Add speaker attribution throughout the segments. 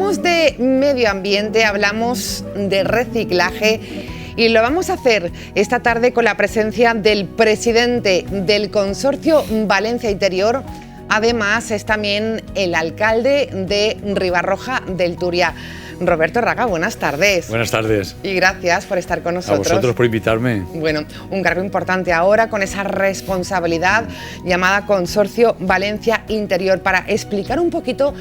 Speaker 1: hablamos de medio ambiente, hablamos de reciclaje y lo vamos a hacer esta tarde con la presencia del presidente del Consorcio Valencia Interior. Además es también el alcalde de Ribarroja del Turia. Roberto Raga, buenas tardes.
Speaker 2: Buenas tardes.
Speaker 1: Y gracias por estar con nosotros.
Speaker 2: A vosotros por invitarme.
Speaker 1: Bueno, un cargo importante ahora con esa responsabilidad llamada Consorcio Valencia Interior. Para explicar un poquito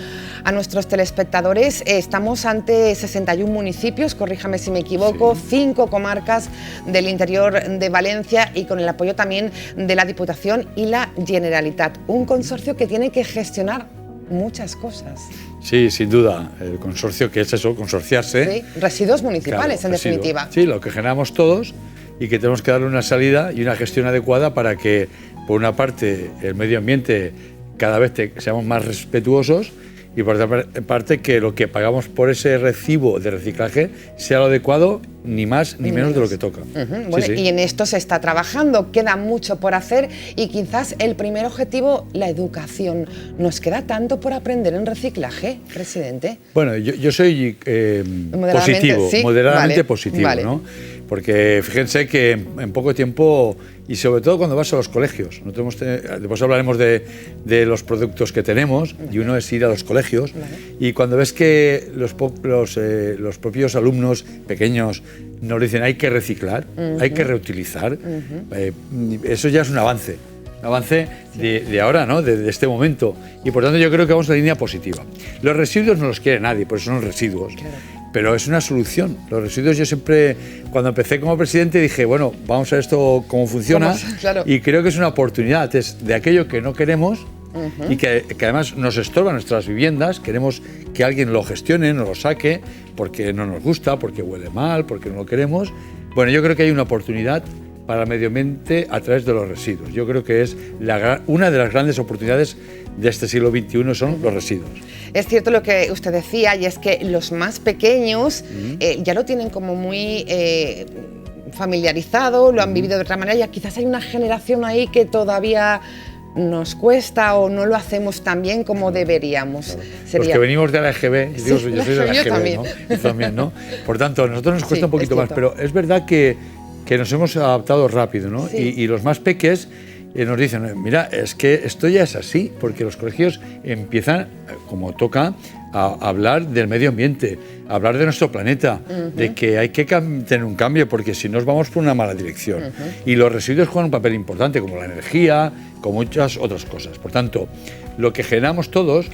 Speaker 1: a nuestros telespectadores, estamos ante 61 municipios, corríjame si me equivoco, sí. 5 comarcas del interior de Valencia y con el apoyo también de la Diputación y la Generalitat. Un consorcio que tiene que gestionar muchas cosas.
Speaker 2: Sí, sin duda. El consorcio, que es eso, consorciarse.
Speaker 1: Sí, residuos municipales, claro, en definitiva.
Speaker 2: Sí, lo que generamos todos y que tenemos que darle una salida y una gestión adecuada para que, por una parte, el medio ambiente cada vez seamos más respetuosos y por otra parte que lo que pagamos por ese recibo de reciclaje sea lo adecuado, ni más ni menos de lo que toca.
Speaker 1: Bueno, sí. Y en esto se está trabajando, queda mucho por hacer y quizás el primer objetivo, la educación. ¿Nos queda tanto por aprender en reciclaje, presidente?
Speaker 2: Bueno, yo soy positivo, ¿sí? Moderadamente positivo, vale. ¿No? Porque fíjense que en poco tiempo, y sobre todo cuando vas a los colegios, después hablaremos de los productos que tenemos, y uno es ir a los colegios, y cuando ves que los propios alumnos pequeños nos dicen hay que reciclar, hay que reutilizar, eso ya es un avance. Un avance de ahora, ¿no? De este momento, y por tanto yo creo que vamos en la línea positiva. Los residuos no los quiere nadie, por eso son los residuos. Claro. Pero es una solución. Los residuos, yo siempre, cuando empecé como presidente, dije, bueno, vamos a ver esto cómo funciona. Claro. Y creo que es una oportunidad. Es de aquello que no queremos y que además nos estorba nuestras viviendas. Queremos que alguien lo gestione, nos lo saque, porque no nos gusta, porque huele mal, porque no lo queremos. Bueno, yo creo que hay una oportunidad para el medio ambiente a través de los residuos. Yo creo que es una de las grandes oportunidades de este siglo XXI son los residuos.
Speaker 1: Es cierto lo que usted decía, y es que los más pequeños ya lo tienen como muy familiarizado, lo han vivido de otra manera, y quizás hay una generación ahí que todavía nos cuesta o no lo hacemos tan bien como deberíamos.
Speaker 2: Claro. Los que venimos de la EGB, sí, yo soy de la EGB, también. ¿No? Yo también, ¿no? Por tanto, a nosotros nos cuesta un poquito más, pero es verdad que nos hemos adaptado rápido, ¿no? Sí. Y los más peques nos dicen, mira, es que esto ya es así, porque los colegios empiezan, como toca, a hablar del medio ambiente, a hablar de nuestro planeta, de que hay que tener un cambio, porque si no nos vamos por una mala dirección. Y los residuos juegan un papel importante, como la energía, como muchas otras cosas. Por tanto, lo que generamos todos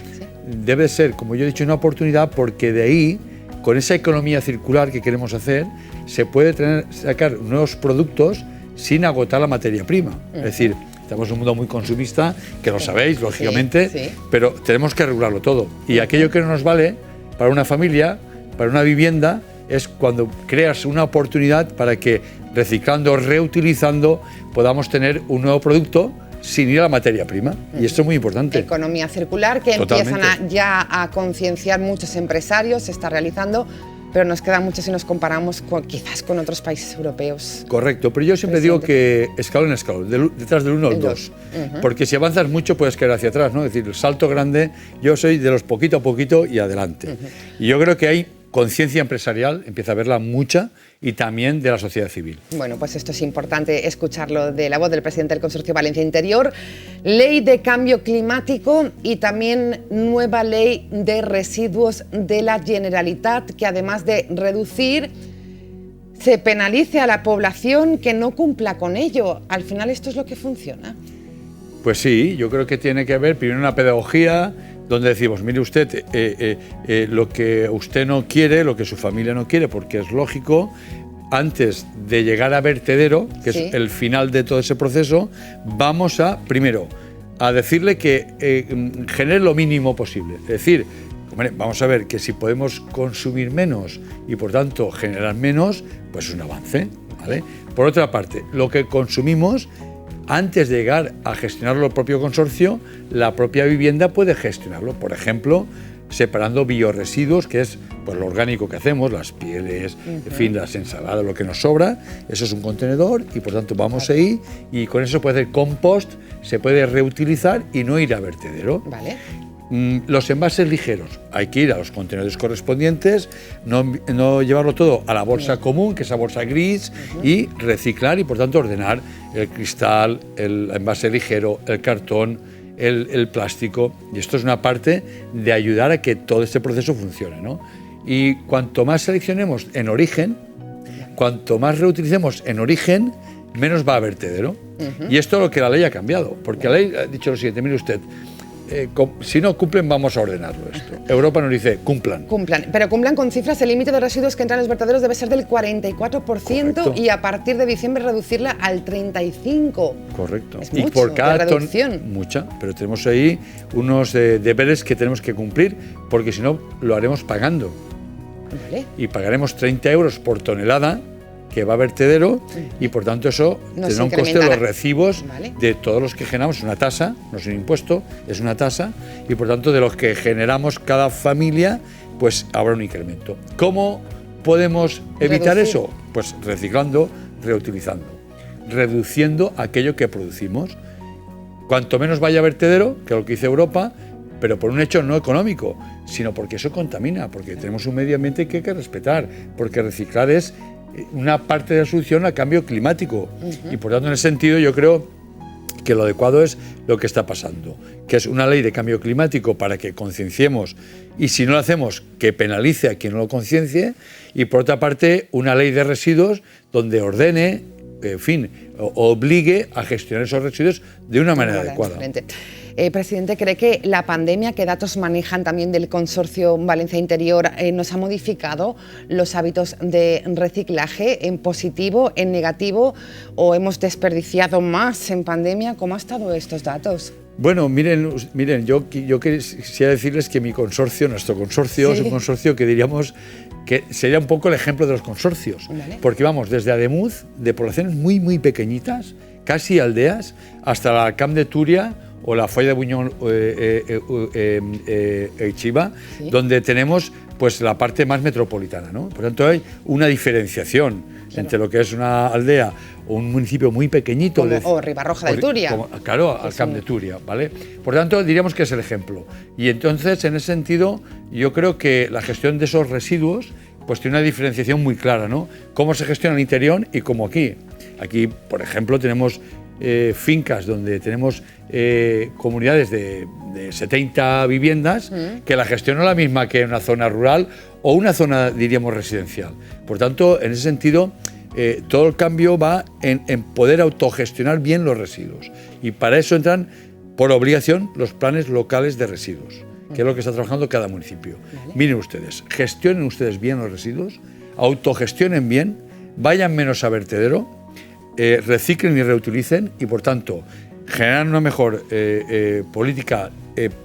Speaker 2: debe ser, como yo he dicho, una oportunidad, porque de ahí, con esa economía circular que queremos hacer, se puede sacar nuevos productos sin agotar la materia prima. Es decir, estamos en un mundo muy consumista, que lo sabéis, lógicamente, pero tenemos que regularlo todo. Y aquello que no nos vale para una familia, para una vivienda, es cuando creas una oportunidad para que, reciclando, reutilizando, podamos tener un nuevo producto sin ir a la materia prima. Y esto es muy importante.
Speaker 1: Economía circular, que
Speaker 2: Totalmente.
Speaker 1: Empiezan ya a concienciar muchos empresarios, se está realizando, pero nos queda mucho si nos comparamos quizás con otros países europeos.
Speaker 2: Correcto, pero yo siempre digo que escalón en escalón, detrás del 1 al 2. Porque si avanzas mucho puedes caer hacia atrás, ¿no? Es decir, el salto grande, yo soy de los poquito a poquito y adelante. Y yo creo que hay conciencia empresarial, empieza a verla mucha, y también de la sociedad civil.
Speaker 1: Bueno, pues esto es importante escucharlo de la voz del presidente del Consorcio Valencia Interior. Ley de cambio climático y también nueva ley de residuos de la Generalitat, que además de reducir, se penalice a la población que no cumpla con ello. Al final esto es lo que funciona.
Speaker 2: Pues sí, yo creo que tiene que haber primero una pedagogía, donde decimos, mire usted, lo que usted no quiere, lo que su familia no quiere, porque es lógico, antes de llegar a vertedero, que es el final de todo ese proceso, vamos primero, a decirle que genere lo mínimo posible. Es decir, hombre, vamos a ver que si podemos consumir menos y por tanto generar menos, pues es un avance, ¿vale? Por otra parte, lo que consumimos, antes de llegar a gestionarlo el propio consorcio, la propia vivienda puede gestionarlo. Por ejemplo, separando bioresiduos, que es pues, lo orgánico que hacemos, las pieles, en fin, las ensaladas, lo que nos sobra. Eso es un contenedor y por tanto vamos ahí y con eso se puede hacer compost, se puede reutilizar y no ir a vertedero.
Speaker 1: Vale.
Speaker 2: Los envases ligeros, hay que ir a los contenedores correspondientes, no llevarlo todo a la bolsa común, que es la bolsa gris, y reciclar y por tanto ordenar el cristal, el envase ligero, el cartón, el plástico. Y esto es una parte de ayudar a que todo este proceso funcione, ¿no? Y cuanto más seleccionemos en origen, cuanto más reutilicemos en origen, menos va a vertedero. Y esto es lo que la ley ha cambiado, porque la ley ha dicho lo siguiente, mire usted, si no cumplen vamos a ordenarlo esto. Europa nos dice cumplan.
Speaker 1: Cumplan, pero cumplan con cifras. El límite de residuos que entran en los vertederos debe ser del 44%. Correcto. Y a partir de diciembre reducirla al 35%.
Speaker 2: Correcto.
Speaker 1: Es mucho,
Speaker 2: y por cada
Speaker 1: reducción.
Speaker 2: Mucha, pero tenemos ahí unos deberes que tenemos que cumplir, porque si no lo haremos pagando.
Speaker 1: Vale.
Speaker 2: Y pagaremos 30 euros por tonelada que va a vertedero y por tanto eso tendrá un coste de los recibos de todos los que generamos. Es una tasa, no es un impuesto, es una tasa y por tanto de los que generamos cada familia pues habrá un incremento. ¿Cómo podemos evitar eso? Pues reciclando, reutilizando, reduciendo aquello que producimos. Cuanto menos vaya a vertedero, que es lo que dice Europa, pero por un hecho no económico, sino porque eso contamina, porque tenemos un medio ambiente que hay que respetar, porque reciclar es una parte de la solución al cambio climático. Y por tanto, en ese sentido, yo creo que lo adecuado es lo que está pasando, que es una ley de cambio climático para que concienciemos y si no lo hacemos, que penalice a quien no lo conciencie, y por otra parte, una ley de residuos donde ordene, en fin, obligue a gestionar esos residuos de una manera adecuada.
Speaker 1: Presidente, ¿cree que la pandemia, que datos manejan también del Consorcio Valencia Interior, nos ha modificado los hábitos de reciclaje en positivo, en negativo, o hemos desperdiciado más en pandemia? ¿Cómo han estado estos datos?
Speaker 2: Bueno, miren, yo quisiera decirles que mi consorcio, nuestro consorcio, es un consorcio que diríamos que sería un poco el ejemplo de los consorcios, porque vamos desde Ademuz, de poblaciones muy, muy pequeñitas, casi aldeas, hasta la Camp de Túria o la Folla de Buñol Chiva, donde tenemos pues la parte más metropolitana, ¿no? Por tanto, hay una diferenciación entre lo que es una aldea o un municipio muy pequeñito.
Speaker 1: O Ribarroja de Túria.
Speaker 2: Claro, al Camp de Túria, ¿vale? Por tanto, diríamos que es el ejemplo. Y entonces, en ese sentido, yo creo que la gestión de esos residuos pues tiene una diferenciación muy clara, ¿no? Cómo se gestiona en el interior y cómo aquí. Aquí, por ejemplo, tenemos fincas donde tenemos comunidades de 70 viviendas, que la gestión no es la misma que en una zona rural o una zona, diríamos, residencial. Por tanto, en ese sentido, todo el cambio va en poder autogestionar bien los residuos. Y para eso entran, por obligación, los planes locales de residuos, que es lo que está trabajando cada municipio. Miren ustedes, gestionen ustedes bien los residuos, autogestionen bien, vayan menos a vertedero, reciclen y reutilicen y, por tanto, generan una mejor política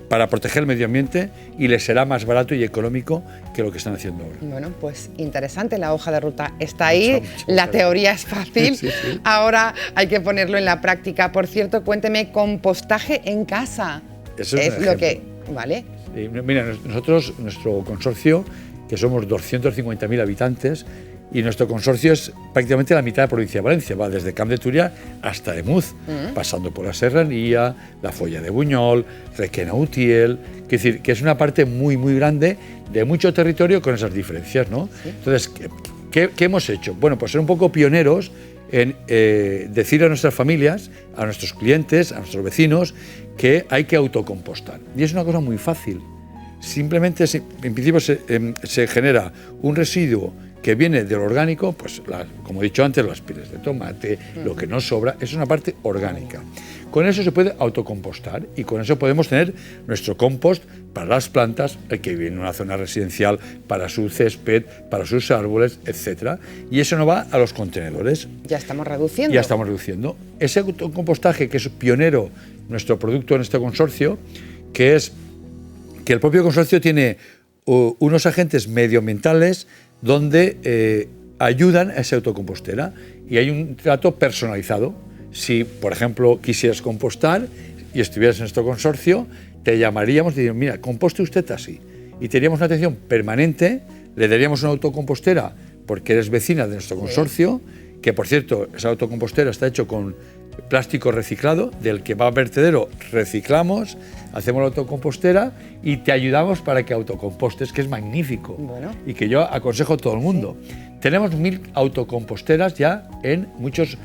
Speaker 2: para proteger el medio ambiente y les será más barato y económico que lo que están haciendo ahora.
Speaker 1: Bueno, pues interesante, la hoja de ruta está ahí, la teoría es fácil, ahora hay que ponerlo en la práctica. Por cierto, cuénteme, compostaje en casa.
Speaker 2: Eso es lo que...
Speaker 1: ¿Vale?
Speaker 2: Mira, nosotros, nuestro consorcio, que somos 250.000 habitantes, y nuestro consorcio es prácticamente la mitad de la provincia de Valencia, va desde Camp de Túria hasta Ademuz, pasando por la Serranía, la Folla de Buñol, Requena Utiel, es decir, que es una parte muy, muy grande de mucho territorio con esas diferencias, ¿no? Entonces, ¿qué hemos hecho? Bueno, pues ser un poco pioneros en decir a nuestras familias, a nuestros clientes, a nuestros vecinos, que hay que autocompostar. Y es una cosa muy fácil. Simplemente, en principio, se genera un residuo que viene del orgánico, pues como he dicho antes, las pilas de tomate, lo que nos sobra, es una parte orgánica. Con eso se puede autocompostar y con eso podemos tener nuestro compost para las plantas, el que vive en una zona residencial, para su césped, para sus árboles, etc. Y eso no va a los contenedores.
Speaker 1: Ya estamos reduciendo.
Speaker 2: Ya estamos reduciendo. Ese autocompostaje, que es pionero, nuestro producto en este consorcio, que es que el propio consorcio tiene unos agentes medioambientales donde ayudan a esa autocompostera y hay un trato personalizado. Si, por ejemplo, quisieras compostar y estuvieras en nuestro consorcio, te llamaríamos y diríamos, mira, composte usted así. Y tendríamos una atención permanente, le daríamos una autocompostera porque eres vecina de nuestro consorcio, que por cierto, esa autocompostera está hecho con plástico reciclado, del que va a vertedero reciclamos, hacemos la autocompostera y te ayudamos para que autocompostes, que es magnífico. Bueno. Y que yo aconsejo a todo el mundo. Sí. Tenemos 1000 autocomposteras ya en muchos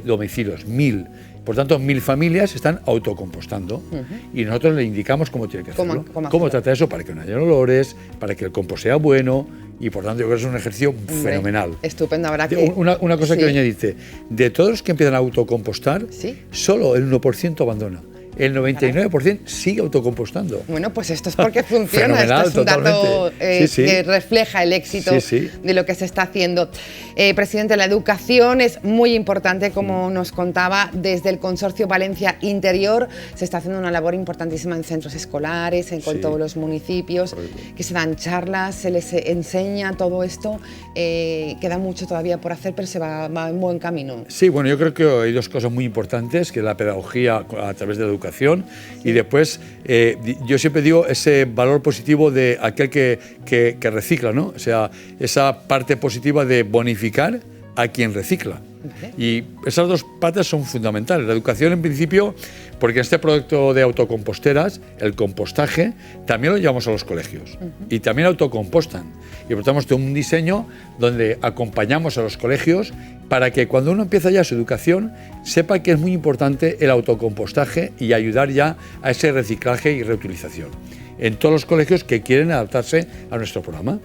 Speaker 2: domicilios, 1000. Por tanto, 1000 familias están autocompostando y nosotros le indicamos cómo tiene que hacerlo. ¿Cómo trata eso para que no haya olores, para que el compost sea bueno y por tanto yo creo que es un ejercicio fenomenal.
Speaker 1: Estupendo, habrá que...
Speaker 2: Una cosa que añadirte, de todos los que empiezan a autocompostar, solo el 1% abandona. El 99% sigue autocompostando.
Speaker 1: Bueno, pues esto es porque funciona. Fenomenal, esto es un dato que refleja el éxito de lo que se está haciendo. Presidente, la educación es muy importante, como nos contaba, desde el Consorcio Valencia Interior se está haciendo una labor importantísima en centros escolares, con todos los municipios, que se dan charlas, se les enseña todo esto. Queda mucho todavía por hacer, pero se va en buen camino.
Speaker 2: Sí, bueno, yo creo que hay dos cosas muy importantes, que es la pedagogía a través de la educación y después, yo siempre digo, ese valor positivo de aquel que recicla, ¿no? O sea, esa parte positiva de bonificar a quien recicla. Y esas dos patas son fundamentales. La educación, en principio, porque en este proyecto de autocomposteras, el compostaje, también lo llevamos a los colegios y también autocompostan. Y por tanto, tenemos un diseño donde acompañamos a los colegios para que cuando uno empieza ya su educación, sepa que es muy importante el autocompostaje y ayudar ya a ese reciclaje y reutilización. En todos los colegios que quieren adaptarse a nuestro programa.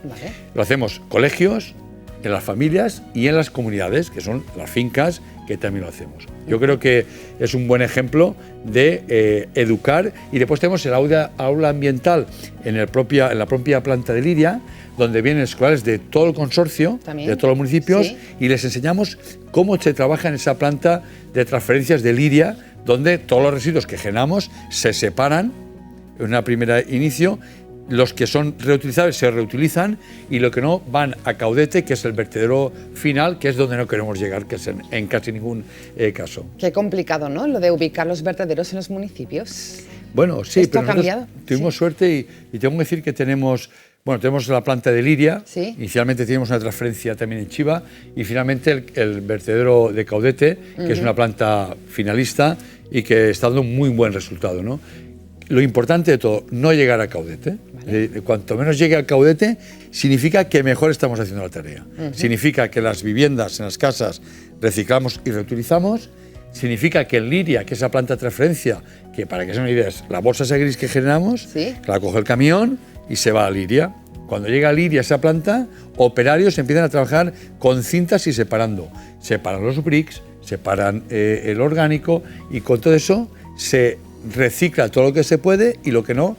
Speaker 2: Lo hacemos colegios, en las familias y en las comunidades, que son las fincas, que también lo hacemos. Yo creo que es un buen ejemplo de educar. Y después tenemos el aula ambiental en la propia planta de Liria, donde vienen escolares de todo el consorcio, ¿también? De todos los municipios, y les enseñamos cómo se trabaja en esa planta de transferencias de Liria, donde todos los residuos que generamos se separan en una primera inicio. Los que son reutilizables se reutilizan y lo que no van a Caudete, que es el vertedero final, que es donde no queremos llegar, que es en casi ningún caso.
Speaker 1: Qué complicado, ¿no?, lo de ubicar los vertederos en los municipios.
Speaker 2: Bueno, sí, pero nosotros tuvimos suerte y tengo que decir que tenemos la planta de Liria, inicialmente teníamos una transferencia también en Chiva y finalmente el vertedero de Caudete, que es una planta finalista y que está dando un muy buen resultado, ¿no? Lo importante de todo, no llegar a Caudete. Cuanto menos llegue al Caudete, significa que mejor estamos haciendo la tarea. Significa que las viviendas, en las casas, reciclamos y reutilizamos. Significa que en Liria, que es esa planta de transferencia, que para que se den una idea es la bolsa esa gris que generamos, que la coge el camión y se va a Liria. Cuando llega a Liria esa planta, operarios empiezan a trabajar con cintas y separando. Separan los bricks, separan el orgánico y con todo eso se recicla todo lo que se puede y lo que no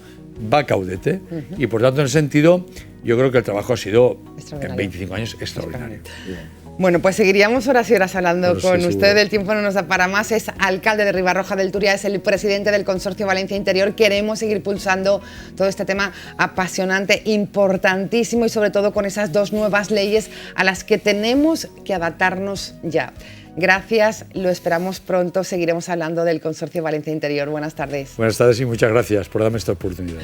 Speaker 2: va a Caudete. Y por tanto, en ese sentido, yo creo que el trabajo ha sido en 25 años extraordinario.
Speaker 1: Bueno, pues seguiríamos horas y horas hablando con usted. El tiempo no nos da para más. Es alcalde de Ribarroja del Turia, es el presidente del Consorcio Valencia Interior. Queremos seguir pulsando todo este tema apasionante, importantísimo y sobre todo con esas dos nuevas leyes a las que tenemos que adaptarnos ya. Gracias, lo esperamos pronto. Seguiremos hablando del Consorcio Valencia Interior. Buenas tardes.
Speaker 2: Buenas tardes y muchas gracias por darme esta oportunidad.